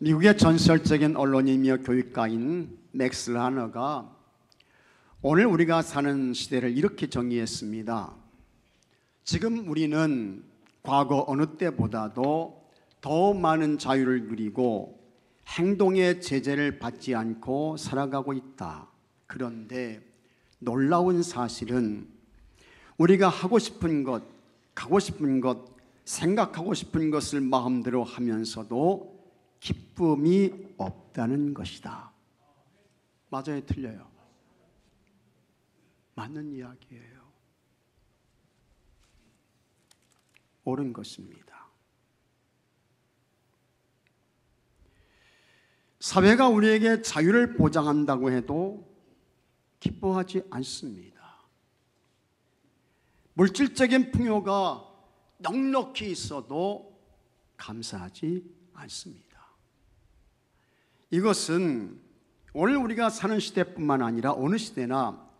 미국의 전설적인 언론인이며 교육가인 맥스 라너가 오늘 우리가 사는 시대를 이렇게 정의했습니다. 지금 우리는 과거 어느 때보다도 더 많은 자유를 누리고 행동의 제재를 받지 않고 살아가고 있다. 그런데 놀라운 사실은 우리가 하고 싶은 것, 가고 싶은 것, 생각하고 싶은 것을 마음대로 하면서도 기쁨이 없다는 것이다. 맞아요, 틀려요? 맞는 이야기예요. 옳은 것입니다. 사회가 우리에게 자유를 보장한다고 해도 기뻐하지 않습니다. 물질적인 풍요가 넉넉히 있어도 감사하지 않습니다. 이것은 오늘 우리가 사는 시대뿐만 아니라 어느 시대나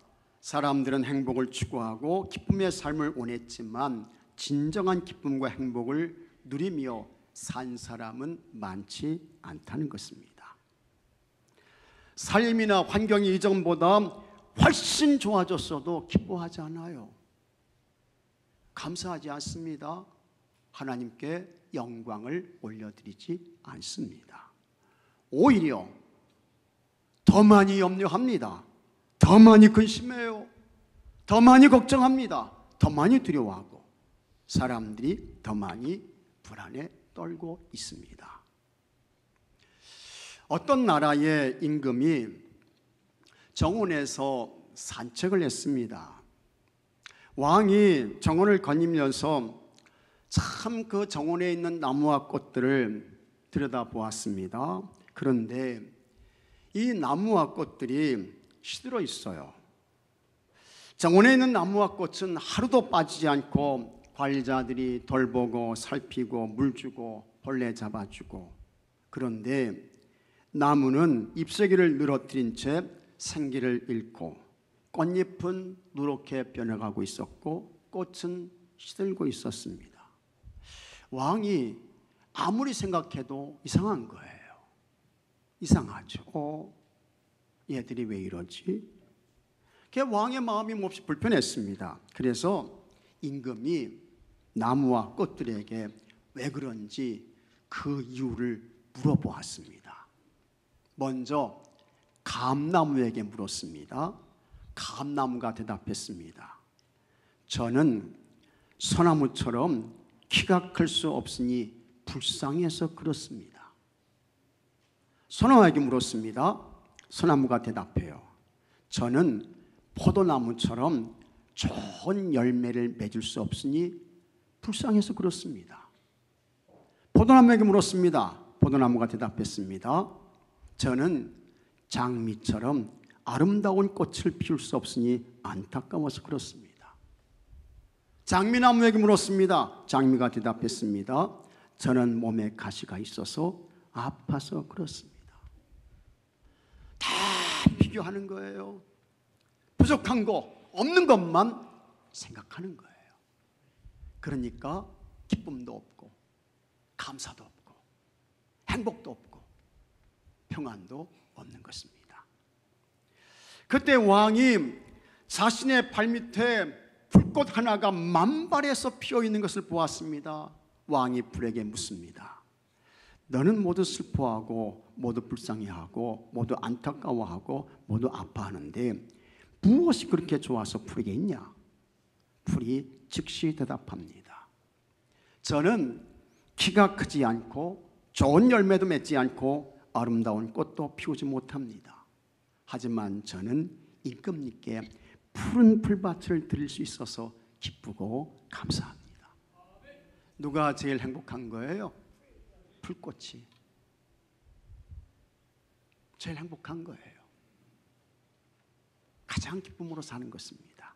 사람들은 행복을 추구하고 기쁨의 삶을 원했지만 진정한 기쁨과 행복을 누리며 산 사람은 많지 않다는 것입니다. 삶이나 환경이 이전보다 훨씬 좋아졌어도 기뻐하지 않아요. 감사하지 않습니다. 하나님께 영광을 올려드리지 않습니다. 오히려 더 많이 염려합니다. 더 많이 근심해요. 더 많이 걱정합니다. 더 많이 두려워하고 사람들이 더 많이 불안에 떨고 있습니다. 어떤 나라의 임금이 정원에서 산책을 했습니다. 왕이 정원을 거닐면서 참 그 정원에 있는 나무와 꽃들을 들여다보았습니다. 그런데 이 나무와 꽃들이 시들어 있어요. 정원에 있는 나무와 꽃은 하루도 빠지지 않고 관리자들이 돌보고 살피고 물 주고 벌레 잡아주고, 그런데 나무는 잎사귀를 늘어뜨린 채 생기를 잃고 꽃잎은 누렇게 변해가고 있었고 꽃은 시들고 있었습니다. 왕이 아무리 생각해도 이상한 거예요. 이상하죠. 얘들이 왜 이러지? 왕의 마음이 몹시 불편했습니다. 그래서 임금이 나무와 꽃들에게 왜 그런지 그 이유를 물어보았습니다. 먼저 감나무에게 물었습니다. 감나무가 대답했습니다. 저는 소나무처럼 키가 클 수 없으니 불쌍해서 그렇습니다. 소나무에게 물었습니다. 소나무가 대답해요. 저는 포도나무처럼 좋은 열매를 맺을 수 없으니 불쌍해서 그렇습니다. 포도나무에게 물었습니다. 포도나무가 대답했습니다. 저는 장미처럼 아름다운 꽃을 피울 수 없으니 안타까워서 그렇습니다. 장미나무에게 물었습니다. 장미가 대답했습니다. 저는 몸에 가시가 있어서 아파서 그렇습니다. 다 비교하는 거예요. 부족한 거, 없는 것만 생각하는 거예요. 그러니까 기쁨도 없고 감사도 없고 행복도 없고 평안도 없는 것입니다. 그때 왕이 자신의 발밑에 불꽃 하나가 만발해서 피어있는 것을 보았습니다. 왕이 불에게 묻습니다. 너는 모두 슬퍼하고 모두 불쌍해하고 모두 안타까워하고 모두 아파하는데 무엇이 그렇게 좋아서 풀에게 있냐? 풀이 즉시 대답합니다. 저는 키가 크지 않고 좋은 열매도 맺지 않고 아름다운 꽃도 피우지 못합니다. 하지만 저는 임금님께 푸른 풀밭을 드릴 수 있어서 기쁘고 감사합니다. 누가 제일 행복한 거예요? 풀꽃이 제일 행복한 거예요. 가장 기쁨으로 사는 것입니다.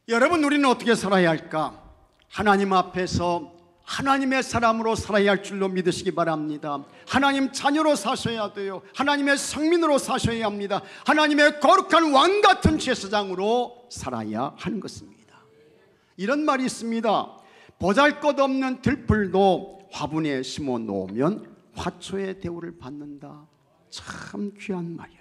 여러분, 우리는 어떻게 살아야 할까? 하나님 앞에서 하나님의 사람으로 살아야 할 줄로 믿으시기 바랍니다. 하나님 자녀로 사셔야 돼요. 하나님의 성민으로 사셔야 합니다. 하나님의 거룩한 왕같은 제사장으로 살아야 하는 것입니다. 이런 말이 있습니다. 보잘것없는 들풀도 화분에 심어 놓으면 화초의 대우를 받는다. 참 귀한 말이에요.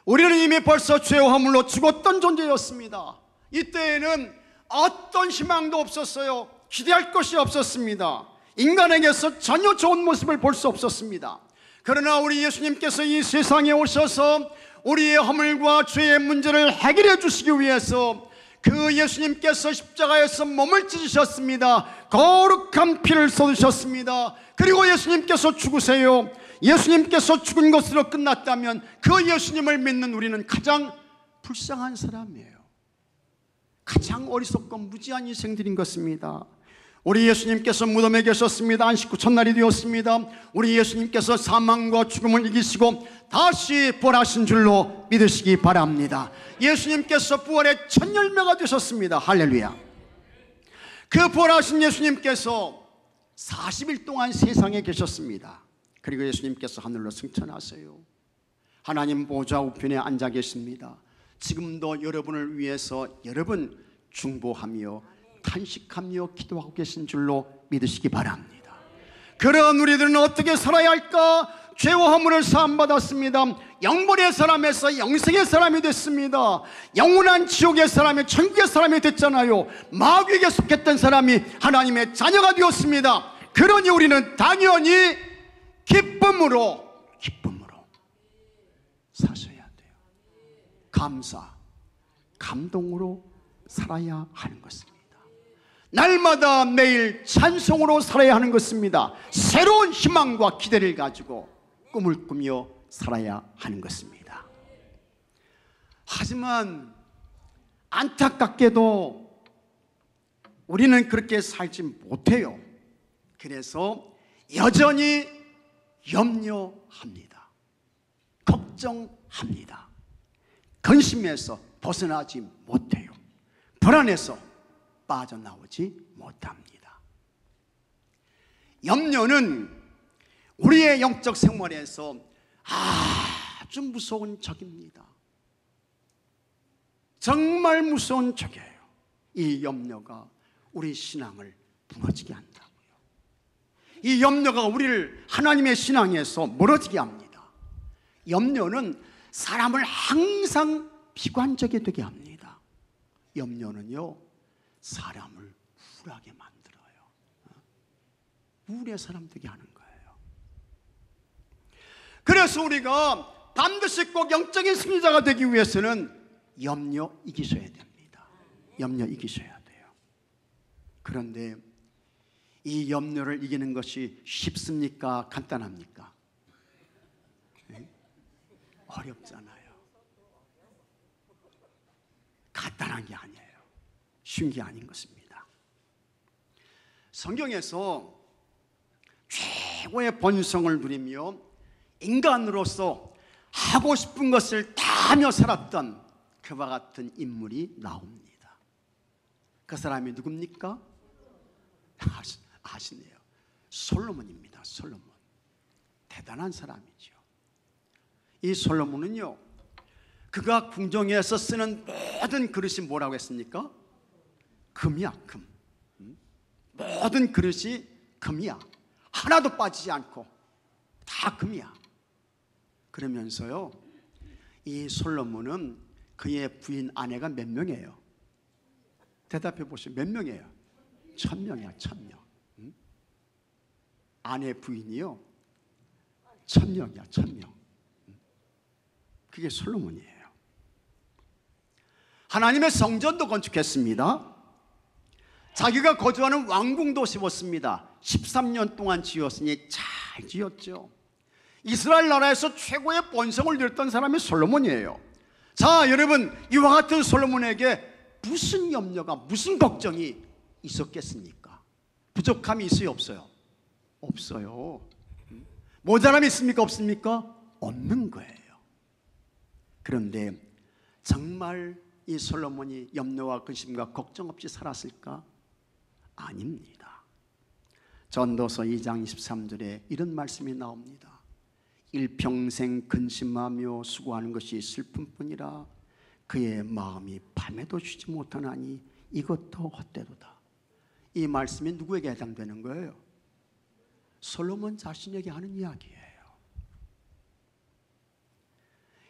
우리는 이미 벌써 죄와 허물로 죽었던 존재였습니다. 이때에는 어떤 희망도 없었어요. 기대할 것이 없었습니다. 인간에게서 전혀 좋은 모습을 볼 수 없었습니다. 그러나 우리 예수님께서 이 세상에 오셔서 우리의 허물과 죄의 문제를 해결해 주시기 위해서 그 예수님께서 십자가에서 몸을 찢으셨습니다. 거룩한 피를 쏟으셨습니다. 그리고 예수님께서 죽으세요. 예수님께서 죽은 것으로 끝났다면 그 예수님을 믿는 우리는 가장 불쌍한 사람이에요. 가장 어리석고 무지한 인생들인 것입니다. 우리 예수님께서 무덤에 계셨습니다. 안식 후 첫날이 되었습니다. 우리 예수님께서 사망과 죽음을 이기시고 다시 부활하신 줄로 믿으시기 바랍니다. 예수님께서 부활의 첫 열매가 되셨습니다. 할렐루야. 그 부활하신 예수님께서 40일 동안 세상에 계셨습니다. 그리고 예수님께서 하늘로 승천하세요. 하나님 보좌 우편에 앉아 계십니다. 지금도 여러분을 위해서 여러분 중보하며 탄식하며 기도하고 계신 줄로 믿으시기 바랍니다. 그런 우리들은 어떻게 살아야 할까? 죄와 허물을 사함받았습니다. 영벌의 사람에서 영생의 사람이 됐습니다. 영원한 지옥의 사람이 천국의 사람이 됐잖아요. 마귀에게 속했던 사람이 하나님의 자녀가 되었습니다. 그러니 우리는 당연히 기쁨으로 사셔야 돼요. 감사, 감동으로 살아야 하는 것입니다. 날마다 매일 찬송으로 살아야 하는 것입니다. 새로운 희망과 기대를 가지고 꿈을 꾸며 살아야 하는 것입니다. 하지만 안타깝게도 우리는 그렇게 살지 못해요. 그래서 여전히 염려합니다. 걱정합니다. 근심에서 벗어나지 못해요. 불안해서 빠져나오지 못합니다. 염려는 우리의 영적 생활에서 아주 무서운 적입니다. 정말 무서운 적이에요. 이 염려가 우리 신앙을 무너지게 한다고요. 이 염려가 우리를 하나님의 신앙에서 멀어지게 합니다. 염려는 사람을 항상 비관적이 되게 합니다. 염려는요, 사람을 우울하게 만들어요. 우울의 사람 되게 하는 거예요. 그래서 우리가 반드시 꼭 영적인 승리자가 되기 위해서는 염려 이기셔야 됩니다. 염려 이기셔야 돼요. 그런데 이 염려를 이기는 것이 쉽습니까? 간단합니까? 네? 어렵잖아요. 간단한 게 아니에요. 쉬운 게 아닌 것입니다. 성경에서 최고의 본성을 누리며 인간으로서 하고 싶은 것을 다 하며 살았던 그와 같은 인물이 나옵니다. 그 사람이 누굽니까? 아시네요. 솔로몬입니다. 솔로몬. 대단한 사람이죠. 이 솔로몬은요, 그가 궁정에서 쓰는 모든 그릇이 뭐라고 했습니까? 금이야, 금. 모든 그릇이 금이야. 하나도 빠지지 않고 다 금이야. 그러면서요, 이 솔로몬은 그의 부인 아내가 몇 명이에요? 대답해 보시죠. 몇 명이에요? 1000명이야, 1000명. 아내 부인이요, 1000명이야, 1000명. 그게 솔로몬이에요. 하나님의 성전도 건축했습니다. 자기가 거주하는 왕궁도 세웠습니다. 13년 동안 지었으니 잘 지었죠. 이스라엘 나라에서 최고의 본성을 누렸던 사람이 솔로몬이에요. 자, 여러분, 이와 같은 솔로몬에게 무슨 염려가, 무슨 걱정이 있었겠습니까? 부족함이 있어요, 없어요? 없어요. 모자람이 있습니까, 없습니까? 없는 거예요. 그런데 정말 이 솔로몬이 염려와 근심과 걱정 없이 살았을까? 아닙니다. 전도서 2장 23절에 이런 말씀이 나옵니다. 일평생 근심하며 수고하는 것이 슬픔뿐이라 그의 마음이 밤에도 쉬지 못하나니 이것도 헛되도다. 이 말씀이 누구에게 해당되는 거예요? 솔로몬 자신에게 하는 이야기예요.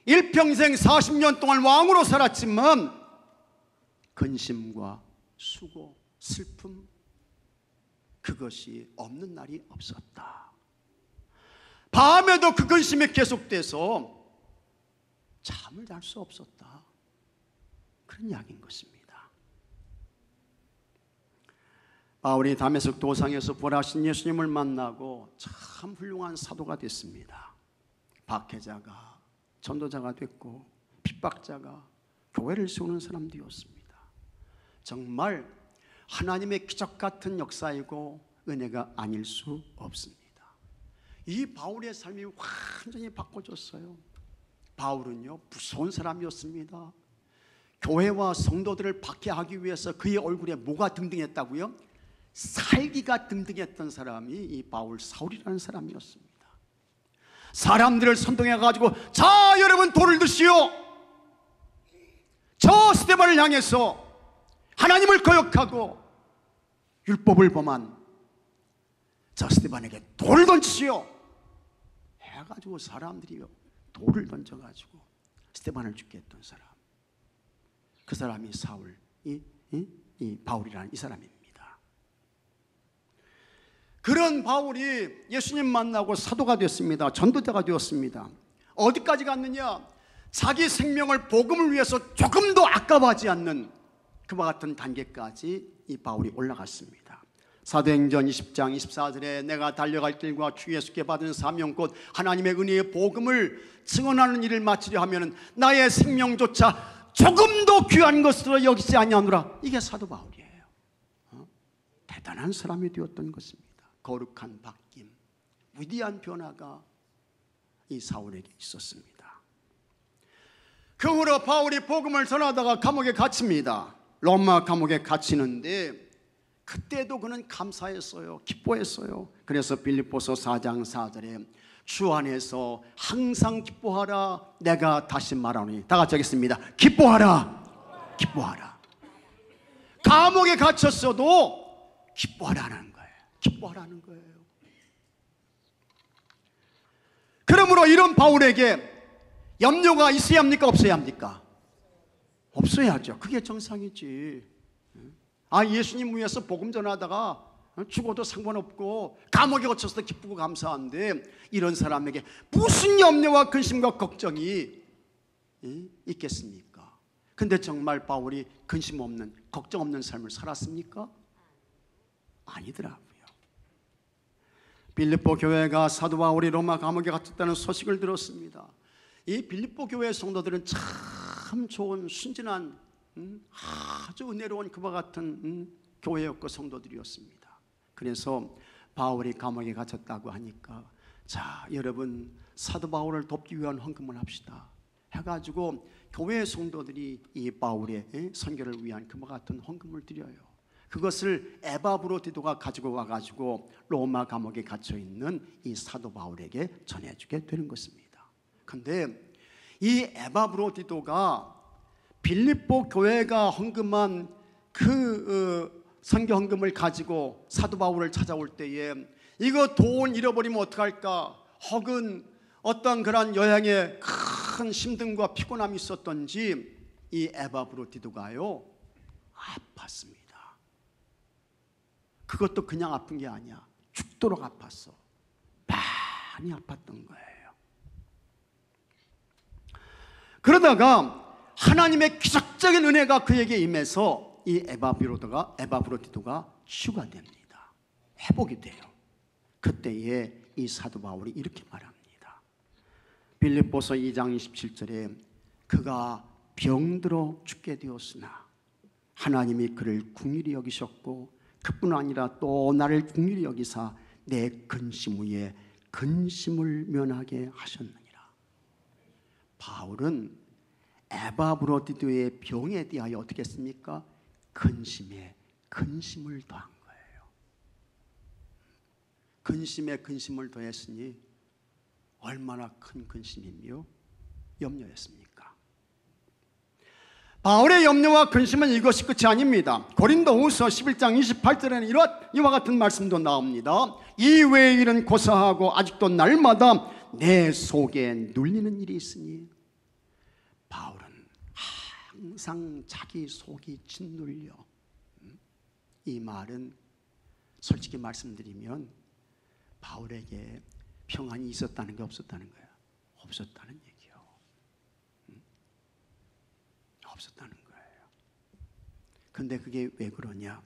일평생 40년 동안 왕으로 살았지만 근심과 수고, 슬픔, 그것이 없는 날이 없었다. 밤에도 그 근심이 계속돼서 잠을 잘 수 없었다. 그런 이야기인 것입니다. 바울이 다메섹 도상에서 부활하신 예수님을 만나고 참 훌륭한 사도가 됐습니다. 박해자가 전도자가 됐고 핍박자가 교회를 세우는 사람 되었습니다. 정말 하나님의 기적 같은 역사이고 은혜가 아닐 수 없습니다. 이 바울의 삶이 완전히 바꿔졌어요. 바울은요, 무서운 사람이었습니다. 교회와 성도들을 박해하기 위해서 그의 얼굴에 뭐가 등등했다고요? 살기가 등등했던 사람이 이 바울 사울이라는 사람이었습니다. 사람들을 선동해가지고 자 여러분 돌을 드시오, 저 스데반을 향해서 하나님을 거역하고 율법을 범한 저 스데반에게 돌을 던지시오 해가지고 사람들이 돌을 던져가지고 스데반을 죽게 했던 사람, 그 사람이 사울, 이 바울이라는 이 사람입니다. 그런 바울이 예수님 만나고 사도가 됐습니다. 전도자가 되었습니다. 어디까지 갔느냐? 자기 생명을 복음을 위해서 조금도 아까워하지 않는 그와 같은 단계까지 이 바울이 올라갔습니다. 사도행전 20장 24절에 내가 달려갈 길과 주 예수께 받은 사명 곧 하나님의 은혜의 복음을 증언하는 일을 마치려 하면 나의 생명조차 조금도 귀한 것으로 여기지 아니하노라. 이게 사도 바울이에요. 대단한 사람이 되었던 것입니다. 거룩한 바뀜, 위대한 변화가 이 사울에게 있었습니다. 그 후로 바울이 복음을 전하다가 감옥에 갇힙니다. 로마 감옥에 갇히는데 그때도 그는 감사했어요. 기뻐했어요. 그래서 빌립보서 4장 4절에 주 안에서 항상 기뻐하라 내가 다시 말하노니, 다 같이 하겠습니다. 기뻐하라, 기뻐하라. 감옥에 갇혔어도 기뻐하라는 거예요. 기뻐하라는 거예요. 그러므로 이런 바울에게 염려가 있어야 합니까? 없어야 합니까? 없어야죠. 그게 정상이지. 예수님 위해서 복음 전하다가 죽어도 상관없고 감옥에 갇혀서도 기쁘고 감사한데 이런 사람에게 무슨 염려와 근심과 걱정이 있겠습니까? 근데 정말 바울이 근심 없는, 걱정 없는 삶을 살았습니까? 아니더라고요. 빌립보 교회가 사도 바울이 로마 감옥에 갇혔다는 소식을 들었습니다. 이 빌립보 교회 성도들은 참 좋은 순진한 아주 은혜로운 그와 같은 교회였고 성도들이었습니다. 그래서 바울이 감옥에 갇혔다고 하니까 자 여러분 사도 바울을 돕기 위한 헌금을 합시다 해가지고 교회 성도들이 이 바울의 선교를 위한 그와 같은 헌금을 드려요. 그것을 에바브로디도가 가지고 와가지고 로마 감옥에 갇혀있는 이 사도 바울에게 전해주게 되는 것입니다. 그런데 이 에바브로디도가 빌립보 교회가 헌금한 그 선교 헌금을 가지고 사도 바울을 찾아올 때에 이거 돈 잃어버리면 어떡할까, 혹은 어떤 그런 여행에 큰 힘듦과 피곤함이 있었던지 이 에바브로디도가요 아팠습니다. 그것도 그냥 아픈 게 아니야. 죽도록 아팠어. 많이 아팠던 거예요. 그러다가 하나님의 기적적인 은혜가 그에게 임해서 이 에바브로디도가 치유가 됩니다. 회복이 돼요. 그때에 이 사도 바울이 이렇게 말합니다. 빌립보서 2장 27절에 그가 병들어 죽게 되었으나 하나님이 그를 긍휼히 여기셨고 그뿐 아니라 또 나를 긍휼히 여기사 내 근심 위에 근심을 면하게 하셨느니라. 바울은 에바브로디도의 병에 대하여 어떻게 했습니까? 근심에 근심을 더한 거예요. 근심에 근심을 더했으니 얼마나 큰 근심이며 염려였습니까? 바울의 염려와 근심은 이것이 끝이 아닙니다. 고린도후서 11장 28절에는 이와 같은 말씀도 나옵니다. 이 외의 일은 고사하고 아직도 날마다 내 속에 눌리는 일이 있으니. 바울은 항상 자기 속이 짓눌려. 이 말은 솔직히 말씀드리면 바울에게 평안이 있었다는 게 없었다는 거야. 없었다는 얘기요. 없었다는 거예요. 근데 그게 왜 그러냐?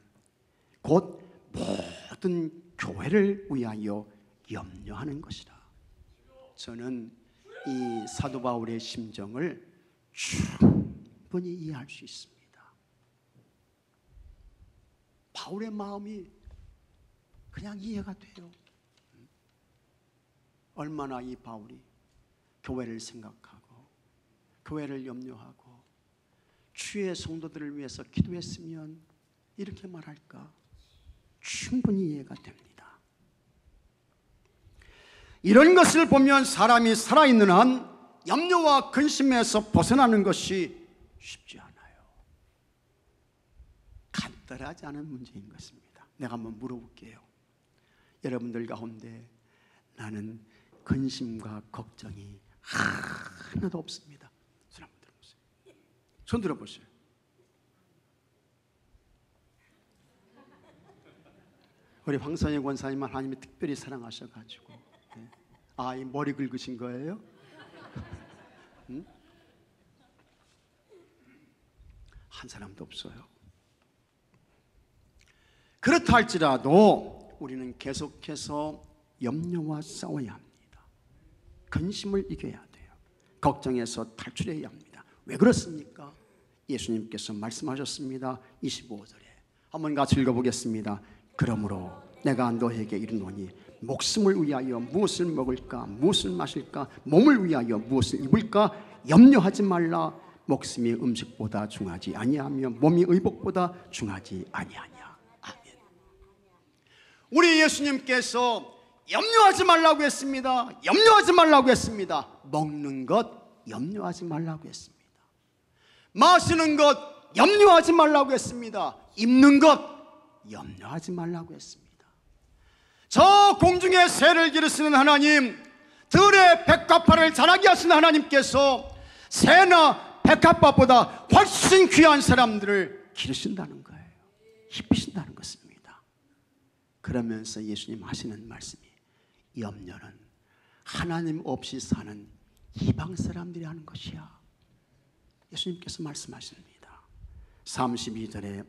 곧 모든 교회를 위하여 염려하는 것이라. 저는 이 사도 바울의 심정을 충분히 이해할 수 있습니다. 바울의 마음이 그냥 이해가 돼요. 얼마나 이 바울이 교회를 생각하고 교회를 염려하고 주의 성도들을 위해서 기도했으면 이렇게 말할까? 충분히 이해가 됩니다. 이런 것을 보면 사람이 살아있는 한 염려와 근심에서 벗어나는 것이 쉽지 않아요. 간단하지 않은 문제인 것입니다. 내가 한번 물어볼게요. 여러분들 가운데 나는 근심과 걱정이 하나도 없습니다. 손 한번 들어보세요. 손 들어보세요. 우리 황선희 권사님 하나님이 특별히 사랑하셔가지고 이 머리 긁으신 거예요? 응? 한 사람도 없어요. 그렇다 할지라도 우리는 계속해서 염려와 싸워야 합니다. 근심을 이겨야 돼요. 걱정에서 탈출해야 합니다. 왜 그렇습니까? 예수님께서 말씀하셨습니다. 25절에 한번 같이 읽어보겠습니다. 그러므로 내가 너에게 이르노니 목숨을 위하여 무엇을 먹을까 무엇을 마실까 몸을 위하여 무엇을 입을까 염려하지 말라. 목숨이 음식보다 중하지 아니하며 몸이 의복보다 중하지 아니하냐. 아멘. 우리 예수님께서 염려하지 말라고 했습니다. 염려하지 말라고 했습니다. 먹는 것 염려하지 말라고 했습니다. 마시는 것 염려하지 말라고 했습니다. 입는 것 염려하지 말라고 했습니다. 저 공중에 새를 기르시는 하나님, 들의 백합화를 자라게 하시는 하나님께서 새나 백합화보다 훨씬 귀한 사람들을 기르신다는 거예요. 입히신다는 것입니다. 그러면서 예수님 하시는 말씀이 염려는 하나님 없이 사는 이방 사람들이 하는 것이야. 예수님께서 말씀하십니다. 32절에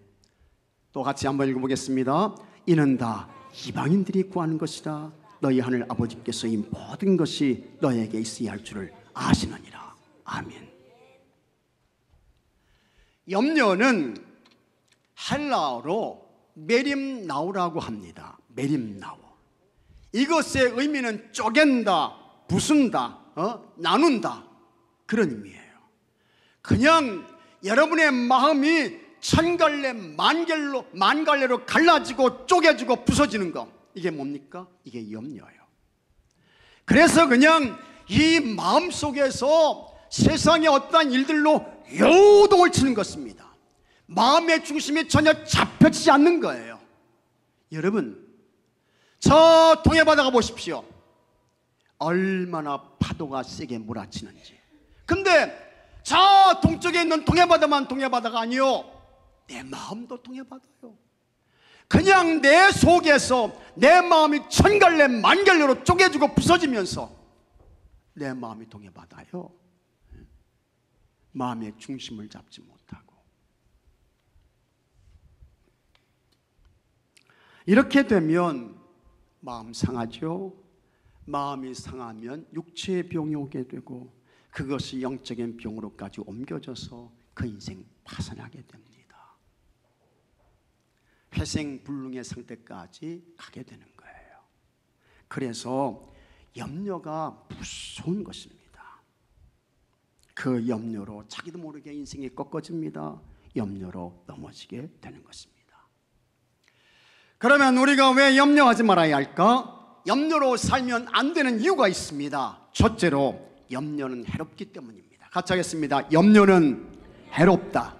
또 같이 한번 읽어보겠습니다. 이는 다 이방인들이 구하는 것이라. 너희 하늘 아버지께서 이 모든 것이 너에게 있어야 할 줄을 아시느니라. 아멘. 염려는 헬라어로 메림나우라고 합니다. 메림나우. 이것의 의미는 쪼갠다, 부순다, 나눈다, 그런 의미예요. 그냥 여러분의 마음이 천갈래 만갈래로 갈라지고 쪼개지고 부서지는 거, 이게 뭡니까? 이게 염려예요. 그래서 그냥 이 마음속에서 세상의 어떠한 일들로 요동을 치는 것입니다. 마음의 중심이 전혀 잡혀지지 않는 거예요. 여러분, 저 동해바다가 보십시오. 얼마나 파도가 세게 몰아치는지. 근데 저 동쪽에 있는 동해바다만 동해바다가 아니요, 내 마음도 동해바다요. 그냥 내 속에서 내 마음이 천갈래 만갈래로 쪼개지고 부서지면서 내 마음이 동해바다요. 마음의 중심을 잡지 못하고. 이렇게 되면 마음 상하죠. 마음이 상하면 육체의 병이 오게 되고 그것이 영적인 병으로까지 옮겨져서 그 인생 파산하게 됩니다. 회생불능의 상태까지 가게 되는 거예요. 그래서 염려가 무서운 것입니다. 그 염려로 자기도 모르게 인생이 꺾어집니다. 염려로 넘어지게 되는 것입니다. 그러면 우리가 왜 염려하지 말아야 할까? 염려로 살면 안 되는 이유가 있습니다. 첫째로 염려는 해롭기 때문입니다. 같이 하겠습니다. 염려는 해롭다.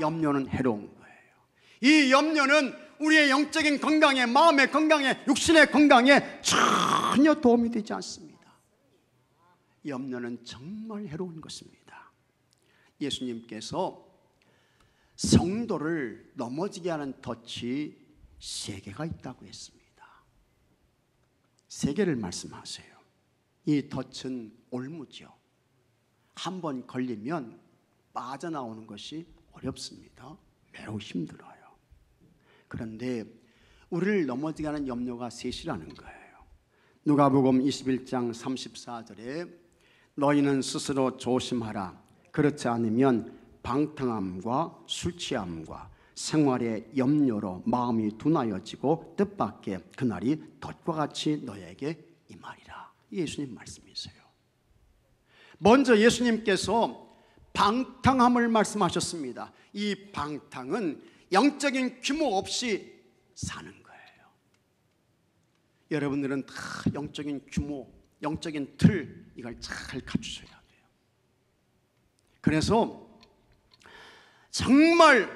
염려는 해로운 거예요. 이 염려는 우리의 영적인 건강에, 마음의 건강에, 육신의 건강에 전혀 도움이 되지 않습니다. 염려는 정말 해로운 것입니다. 예수님께서 성도를 넘어지게 하는 덫이 3개가 있다고 했습니다. 3개를 말씀하세요. 이 덫은 올무죠. 한번 걸리면 빠져나오는 것이 어렵습니다. 매우 힘들어요. 그런데 우리를 넘어지게 하는 염려가 셋이라는 거예요. 누가복음 21장 34절에 너희는 스스로 조심하라. 그렇지 않으면 방탕함과 술취함과 생활의 염려로 마음이 둔하여지고 뜻밖의 그날이 덫과 같이 너에게 임하리라. 예수님 말씀이세요. 먼저 예수님께서 방탕함을 말씀하셨습니다. 이 방탕은 영적인 규모 없이 사는 거예요. 여러분들은 다 영적인 규모, 영적인 틀, 이걸 잘 갖추셔야 돼요. 그래서 정말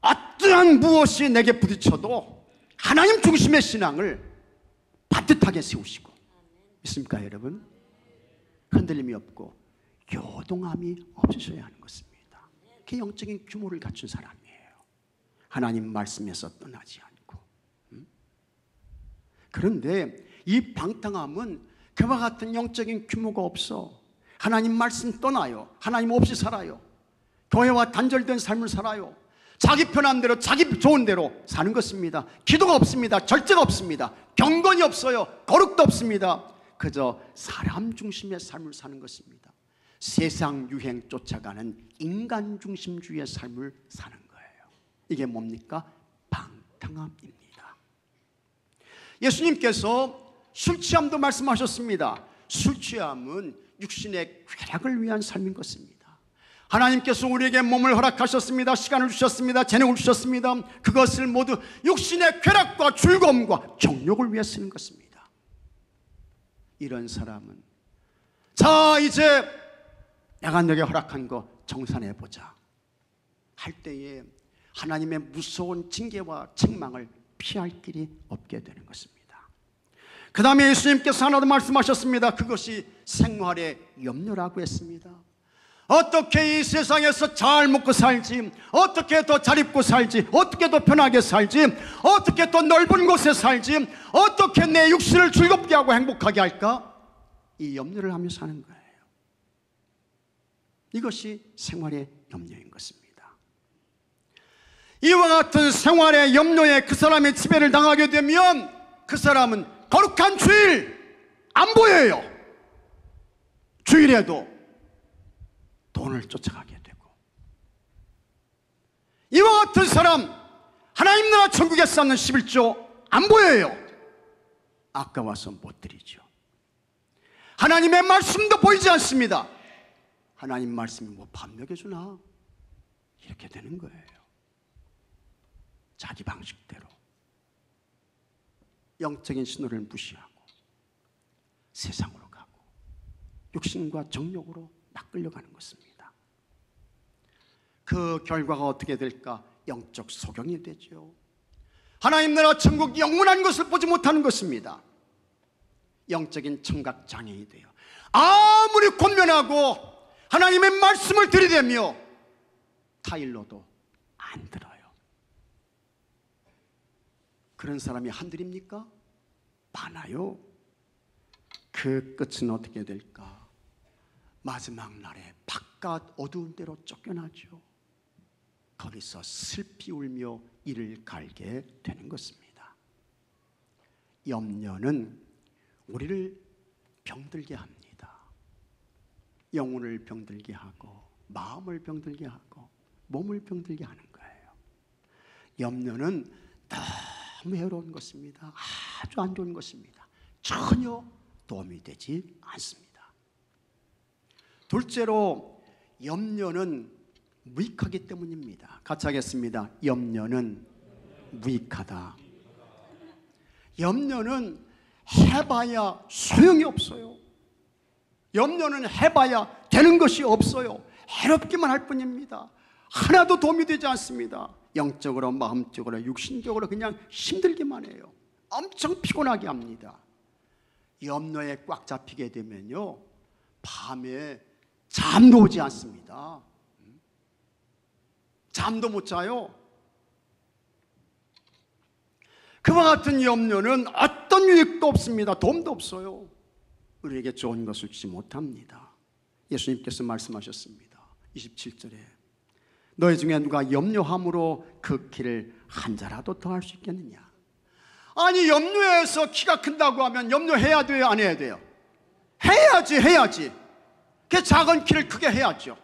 어떠한 무엇이 내게 부딪혀도 하나님 중심의 신앙을 반듯하게 세우시고, 있습니까 여러분? 흔들림이 없고 요동함이 없으셔야 하는 것입니다. 그게 영적인 규모를 갖춘 사람이에요. 하나님 말씀에서 떠나지 않고. 그런데 이 방탕함은 그와 같은 영적인 규모가 없어. 하나님 말씀 떠나요. 하나님 없이 살아요. 교회와 단절된 삶을 살아요. 자기 편한 대로, 자기 좋은 대로 사는 것입니다. 기도가 없습니다. 절제가 없습니다. 경건이 없어요. 거룩도 없습니다. 그저 사람 중심의 삶을 사는 것입니다. 세상 유행 쫓아가는 인간 중심주의의 삶을 사는 거예요. 이게 뭡니까? 방탕함입니다. 예수님께서 술 취함도 말씀하셨습니다. 술 취함은 육신의 쾌락을 위한 삶인 것입니다. 하나님께서 우리에게 몸을 허락하셨습니다. 시간을 주셨습니다. 재능을 주셨습니다. 그것을 모두 육신의 쾌락과 즐거움과 정욕을 위해 쓰는 것입니다. 이런 사람은 자, 이제 내가 너에게 허락한 거 정산해보자 할 때에 하나님의 무서운 징계와 책망을 피할 길이 없게 되는 것입니다. 그 다음에 예수님께서 하나 더 말씀하셨습니다. 그것이 생활의 염려라고 했습니다. 어떻게 이 세상에서 잘 먹고 살지, 어떻게 더 잘 입고 살지, 어떻게 더 편하게 살지, 어떻게 더 넓은 곳에 살지, 어떻게 내 육신을 즐겁게 하고 행복하게 할까? 이 염려를 하며 사는 거예요. 이것이 생활의 염려인 것입니다. 이와 같은 생활의 염려에 그 사람의 지배를 당하게 되면 그 사람은 거룩한 주일 안 보여요. 주일에도 돈을 쫓아가게 되고, 이와 같은 사람 하나님 나라 천국에 쌓는 11조 안 보여요. 아까워서 못 드리죠. 하나님의 말씀도 보이지 않습니다. 하나님 말씀이 뭐 밥 먹여주나? 이렇게 되는 거예요. 자기 방식대로 영적인 신호를 무시하고 세상으로 가고 육신과 정욕으로 막 끌려가는 것입니다. 그 결과가 어떻게 될까? 영적 소경이 되죠. 하나님 나라 천국 영원한 것을 보지 못하는 것입니다. 영적인 청각장애이 돼요. 아무리 권면하고 하나님의 말씀을 들이대며 타일러도 안 들어요. 그런 사람이 한둘입니까? 많아요. 그 끝은 어떻게 될까? 마지막 날에 바깥 어두운 데로 쫓겨나죠. 거기서 슬피 울며 이를 갈게 되는 것입니다. 염려는 우리를 병들게 합니다. 영혼을 병들게 하고 마음을 병들게 하고 몸을 병들게 하는 거예요. 염려는 너무 해로운 것입니다. 아주 안 좋은 것입니다. 전혀 도움이 되지 않습니다. 둘째로 염려는 무익하기 때문입니다. 같이 하겠습니다. 염려는 무익하다. 염려는 해봐야 소용이 없어요. 염려는 해봐야 되는 것이 없어요. 해롭기만 할 뿐입니다. 하나도 도움이 되지 않습니다. 영적으로, 마음적으로, 육신적으로 그냥 힘들기만 해요. 엄청 피곤하게 합니다. 염려에 꽉 잡히게 되면요, 밤에 잠도 오지 않습니다. 잠도 못 자요. 그와 같은 염려는 어떤 유익도 없습니다. 도움도 없어요. 우리에게 좋은 것을 주지 못합니다. 예수님께서 말씀하셨습니다. 27절에 너희 중에 누가 염려함으로 그 키를 한 자라도 더 할 수 있겠느냐. 아니, 염려해서 키가 큰다고 하면 염려해야 돼요, 안 해야 돼요? 해야지. 그 작은 키를 크게 해야죠.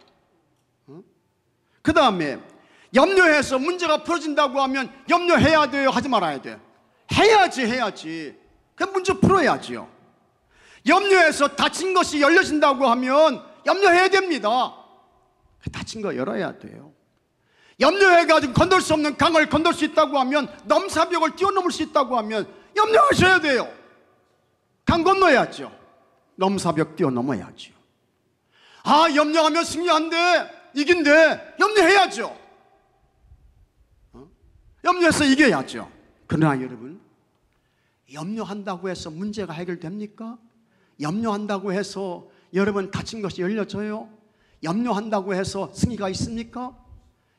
그 다음에 염려해서 문제가 풀어진다고 하면 염려해야 돼요, 하지 말아야 돼요? 해야지. 그 문제 풀어야지요. 염려해서 다친 것이 열려진다고 하면 염려해야 됩니다. 그 다친 거 열어야 돼요. 염려해가지고 건널 수 없는 강을 건널 수 있다고 하면, 넘사벽을 뛰어넘을 수 있다고 하면 염려하셔야 돼요. 강 건너야죠. 넘사벽 뛰어넘어야죠. 아, 염려하면 승리한대, 이긴대. 염려해야죠. 염려해서 이겨야죠. 그러나 여러분, 염려한다고 해서 문제가 해결됩니까? 염려한다고 해서 여러분 다친 것이 열려져요? 염려한다고 해서 승리가 있습니까?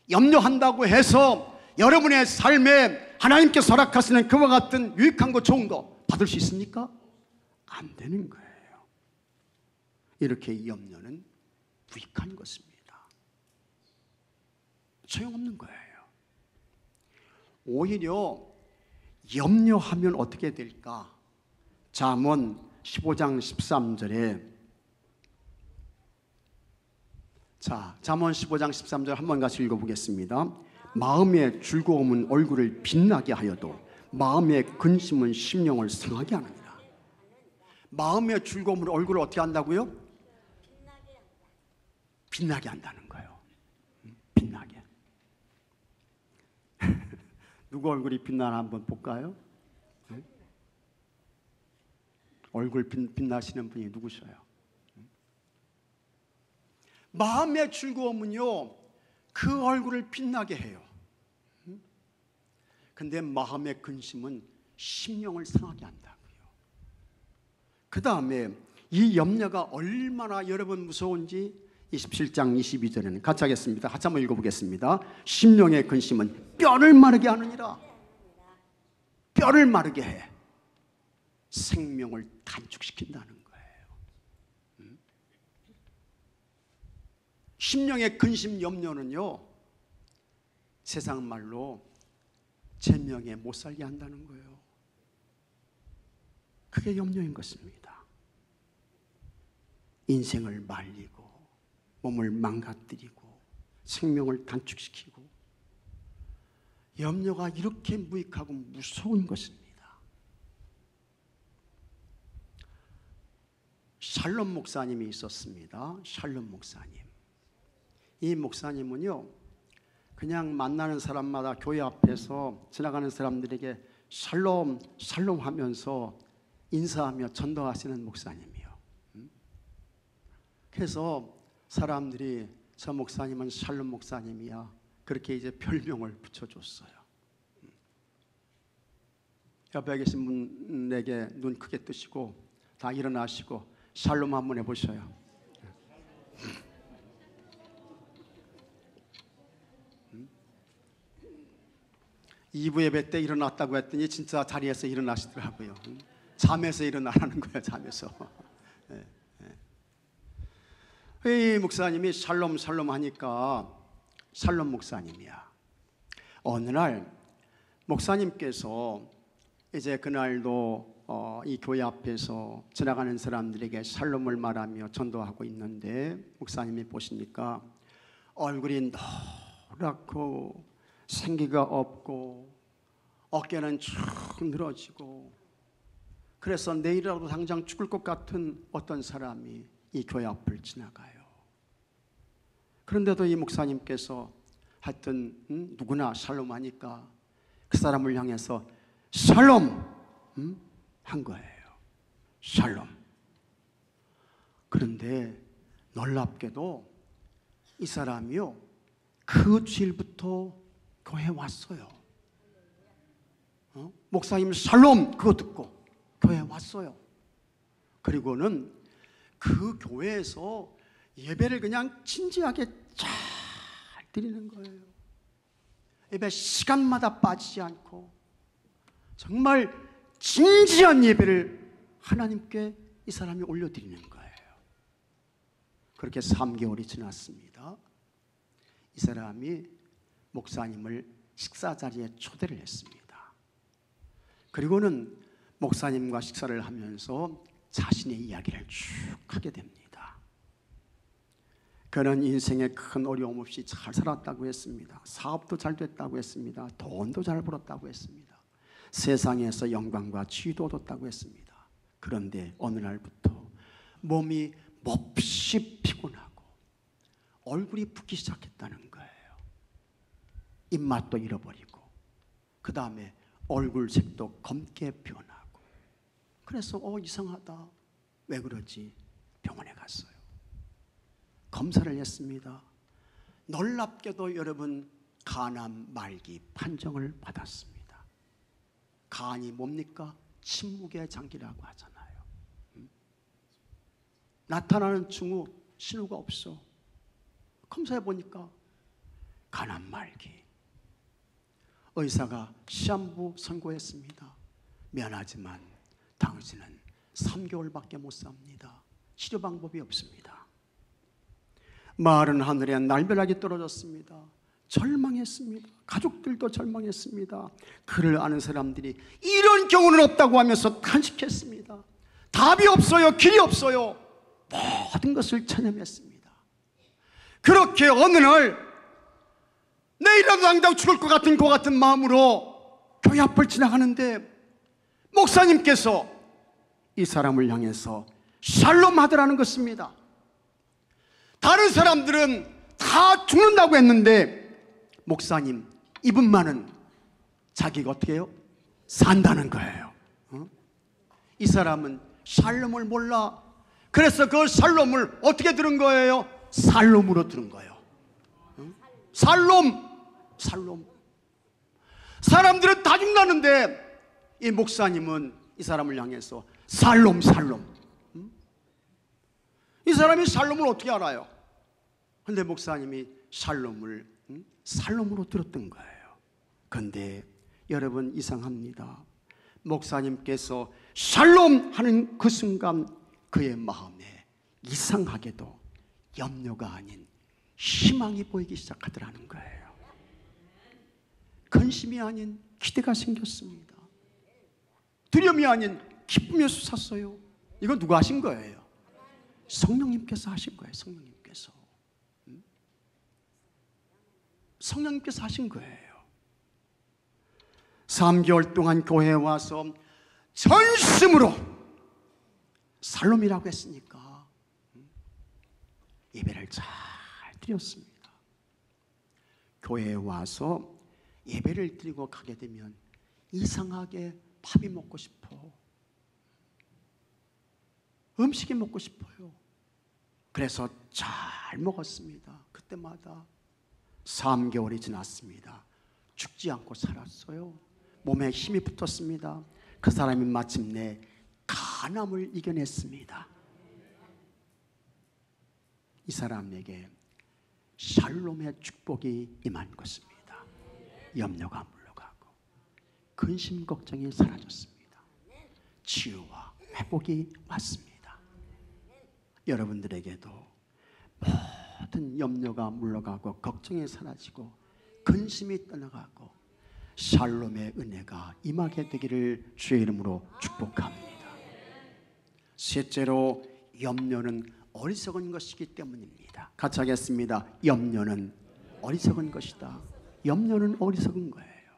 염려한다고 해서 여러분의 삶에 하나님께서 허락하시는 그와 같은 유익한 거, 좋은 거 받을 수 있습니까? 안 되는 거예요. 이렇게 염려는 무익한 것입니다. 소용없는 거예요. 오히려 염려하면 어떻게 될까? 잠언 15장 13절에, 잠언 15장 13절 한번 같이 읽어보겠습니다. 마음의 즐거움은 얼굴을 빛나게 하여도 마음의 근심은 심령을 상하게 하느니라. 마음의 즐거움으로 얼굴을 어떻게 한다고요? 빛나게 한다는 거예요. 빛나게. 누구 얼굴이 빛나나 한번 볼까요? 네? 얼굴 빛나시는 분이 누구셔요? 마음의 즐거움은요, 그 얼굴을 빛나게 해요. 근데 마음의 근심은 심령을 상하게 한다고요. 그 다음에 이 염려가 얼마나 여러분 무서운지 27장 22절에는 같이 하겠습니다. 같이 한번 읽어보겠습니다. 심령의 근심은 뼈를 마르게 하느니라. 뼈를 마르게 해. 생명을 단축시킨다는 거예요. 심령의 근심, 염려는요, 세상 말로 제 명에 못 살게 한다는 거예요. 그게 염려인 것입니다. 인생을 말리고 몸을 망가뜨리고 생명을 단축시키고, 염려가 이렇게 무익하고 무서운 것입니다. 샬롬 목사님이 있었습니다. 샬롬 목사님. 이 목사님은요, 그냥 만나는 사람마다 교회 앞에서 지나가는 사람들에게 샬롬 샬롬 하면서 인사하며 전도하시는 목사님이요. 그래서 사람들이 저 목사님은 샬롬 목사님이야, 그렇게 이제 별명을 붙여줬어요. 옆에 계신 분에게 눈 크게 뜨시고 다 일어나시고 샬롬 한번 해보셔요. 이부 예배 때 일어났다고 했더니 진짜 자리에서 일어나시더라고요. 잠에서 일어나라는 거예요. 잠에서. 이 목사님이 샬롬 샬롬 하니까 샬롬 목사님이야. 어느 날 목사님께서 이제 그날도 이 교회 앞에서 지나가는 사람들에게 샬롬을 말하며 전도하고 있는데, 목사님이 보시니까 얼굴이 노랗고 생기가 없고 어깨는 쭉 늘어지고, 그래서 내일이라도 당장 죽을 것 같은 어떤 사람이 이 교회 앞을 지나가요. 그런데도 이 목사님께서 하여튼 누구나 샬롬 하니까 그 사람을 향해서 샬롬 한 거예요. 샬롬. 그런데 놀랍게도 이 사람이요, 그 주일부터 교회 왔어요. 목사님 샬롬 그거 듣고 교회 왔어요. 그리고는 그 교회에서 예배를 그냥 진지하게 잘 드리는 거예요. 예배 시간마다 빠지지 않고 정말 진지한 예배를 하나님께 이 사람이 올려드리는 거예요. 그렇게 3개월이 지났습니다. 이 사람이 목사님을 식사 자리에 초대를 했습니다. 그리고는 목사님과 식사를 하면서 자신의 이야기를 쭉 하게 됩니다. 그는 인생에 큰 어려움 없이 잘 살았다고 했습니다. 사업도 잘 됐다고 했습니다. 돈도 잘 벌었다고 했습니다. 세상에서 영광과 지위도 얻었다고 했습니다. 그런데 어느 날부터 몸이 몹시 피곤하고 얼굴이 붓기 시작했다는 거예요. 입맛도 잃어버리고 그 다음에 얼굴색도 검게 변하고, 그래서 이상하다, 왜 그러지? 병원에 갔어요. 검사를 했습니다. 놀랍게도 여러분 간암 말기 판정을 받았습니다. 간이 뭡니까? 침묵의 장기라고 하잖아요. 나타나는 징후 신호가 없어. 검사해 보니까 간암 말기. 의사가 시한부 선고했습니다. 미안하지만 당신은 3개월밖에 못 삽니다. 치료 방법이 없습니다. 마른 하늘에 날벼락이 떨어졌습니다. 절망했습니다. 가족들도 절망했습니다. 그를 아는 사람들이 이런 경우는 없다고 하면서 탄식했습니다. 답이 없어요. 길이 없어요. 모든 것을 체념했습니다. 그렇게 어느 날 내일이라도 당장 죽을 것 같은 마음으로 교회 앞을 지나가는데 목사님께서 이 사람을 향해서 샬롬 하더라는 것입니다. 다른 사람들은 다 죽는다고 했는데 목사님 이분만은 자기가 어떻게 해요? 산다는 거예요. 이 사람은 샬롬을 몰라. 그래서 그 샬롬을 어떻게 들은 거예요? 살롬으로 들은 거예요. 살롬. 사람들은 다 죽나는데 이 목사님은 이 사람을 향해서 살롬. 이 사람이 샬롬을 어떻게 알아요? 근데 목사님이 샬롬을 살롬으로 들었던 거예요. 그런데 여러분 이상합니다. 목사님께서 샬롬 하는 그 순간 그의 마음에 이상하게도 염려가 아닌 희망이 보이기 시작하더라는 거예요. 근심이 아닌 기대가 생겼습니다. 두려움이 아닌 기쁨이 솟았어요. 이건 누가 하신 거예요? 성령님께서 하신 거예요. 성령님께서 하신 거예요. 3개월 동안 교회에 와서 전심으로 살롬이라고 했으니까 예배를 잘 드렸습니다. 교회에 와서 예배를 드리고 가게 되면 이상하게 밥이 먹고 싶어. 음식이 먹고 싶어요. 그래서 잘 먹었습니다. 그때마다 3개월이 지났습니다. 죽지 않고 살았어요. 몸에 힘이 붙었습니다. 그 사람이 마침내 간암을 이겨냈습니다. 이 사람에게 샬롬의 축복이 임한 것입니다. 염려가 물러가고 근심 걱정이 사라졌습니다. 치유와 회복이 왔습니다. 여러분들에게도 모든 염려가 물러가고 걱정이 사라지고 근심이 떠나가고 샬롬의 은혜가 임하게 되기를 주의 이름으로 축복합니다. 셋째로, 염려는 어리석은 것이기 때문입니다. 같이 하겠습니다. 염려는 어리석은 것이다. 염려는 어리석은 거예요.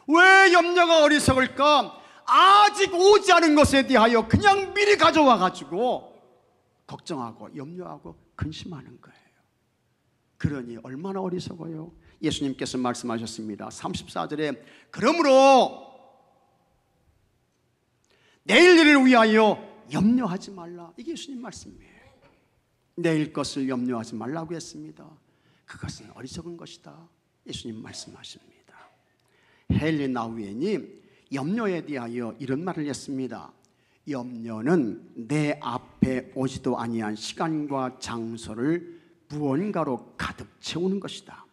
왜 염려가 어리석을까? 아직 오지 않은 것에 대하여 그냥 미리 가져와 가지고 걱정하고 염려하고 근심하는 거예요. 그러니 얼마나 어리석어요. 예수님께서 말씀하셨습니다. 34절에 그러므로 내일 일을 위하여 염려하지 말라. 이게 예수님 말씀이에요. 내일 것을 염려하지 말라고 했습니다. 그것은 어리석은 것이다. 예수님 말씀하십니다. 헨리 나우엔이 염려에 대하여 이런 말을 했습니다. 염려는 내 앞에 오지도 아니한 시간과 장소를 무언가로 가득 채우는 것이다.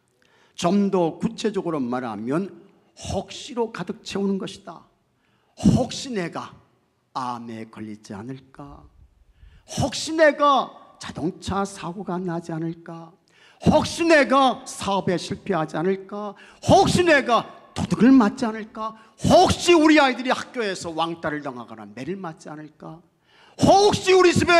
좀 더 구체적으로 말하면 혹시로 가득 채우는 것이다. 혹시 내가 암에 걸리지 않을까? 혹시 내가 자동차 사고가 나지 않을까? 혹시 내가 사업에 실패하지 않을까? 혹시 내가 도둑을 맞지 않을까? 혹시 우리 아이들이 학교에서 왕따를 당하거나 매를 맞지 않을까? 혹시 우리 집에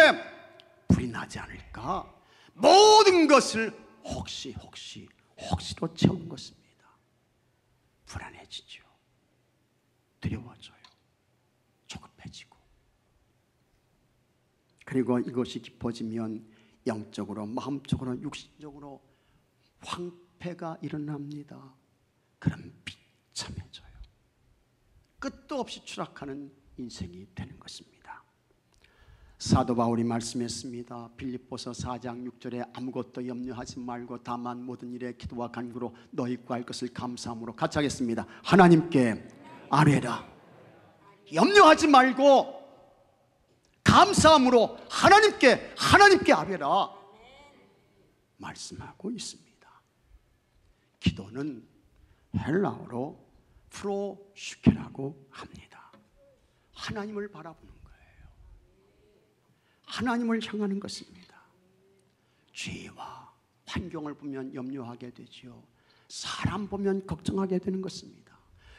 불이 나지 않을까? 모든 것을 혹시로 채우는 것입니다. 불안해지죠. 두려워져요. 조급해지고. 그리고 이것이 깊어지면 영적으로, 마음적으로, 육신적으로 황폐가 일어납니다. 그럼 비참해져요. 끝도 없이 추락하는 인생이 되는 것입니다. 사도 바울이 말씀했습니다. 빌립보서 4장 6절에 아무것도 염려하지 말고 다만 모든 일에 기도와 간구로 너희 구할 것을 감사함으로, 같이 하겠습니다. 하나님께 아뢰라. 염려하지 말고 감사함으로 하나님께 아뢰라 말씀하고 있습니다. 기도는 헬라어로 프로슈케라고 합니다. 하나님을 바라보는 거예요. 하나님을 향하는 것입니다. 죄와 환경을 보면 염려하게 되죠. 사람 보면 걱정하게 되는 것입니다.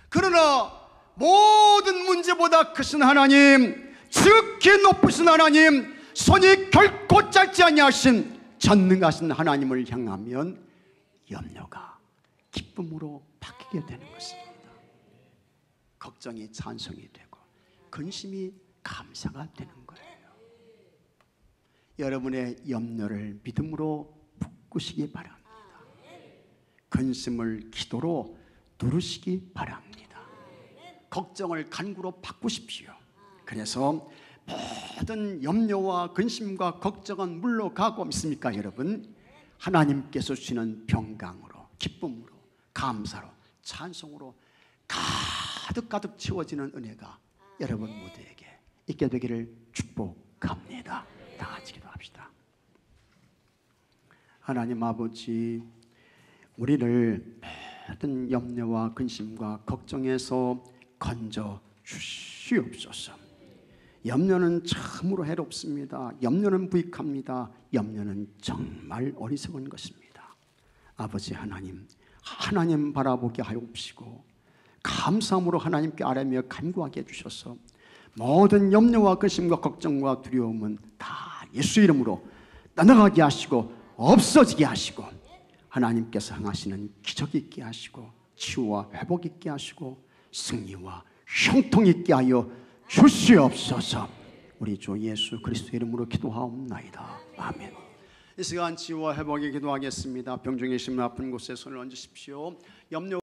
그러나 모든 문제보다 크신 하나님, 지극히 높으신 하나님, 손이 결코 짧지 아니하신 전능하신 하나님을 향하면 염려가 기쁨으로 바뀌게 되는 것입니다. 걱정이 찬송이 되고 근심이 감사가 되는 거예요. 여러분의 염려를 믿음으로 바꾸시기 바랍니다. 근심을 기도로 누르시기 바랍니다. 걱정을 간구로 바꾸십시오. 그래서 모든 염려와 근심과 걱정은 물러가고, 믿습니까 여러분? 하나님께서 주시는 평강으로, 기쁨으로, 감사로, 찬송으로 가득 채워지는 은혜가 여러분 모두에게 있게 되기를 축복합니다. 다 같이 기도합시다. 하나님 아버지, 우리를 모든 염려와 근심과 걱정에서 건져 주시옵소서. 염려는 참으로 해롭습니다. 염려는 부익합니다. 염려는 정말 어리석은 것입니다. 아버지 하나님, 하나님 바라보게 하옵시고 감사함으로 하나님께 아뢰며 간구하게 해주셔서 모든 염려와 근심과 걱정과 두려움은 다 예수 이름으로 떠나가게 하시고 없어지게 하시고, 하나님께서 행하시는 기적 있게 하시고 치유와 회복 있게 하시고 승리와 형통 있게 하여 주시옵소서. 우리 주 예수 그리스도 이름으로 기도하옵나이다. 아멘. 이 시간 치유와 회복에 기도하겠습니다. 병중에 계신 아픈 곳에 손을 얹으십시오. 염려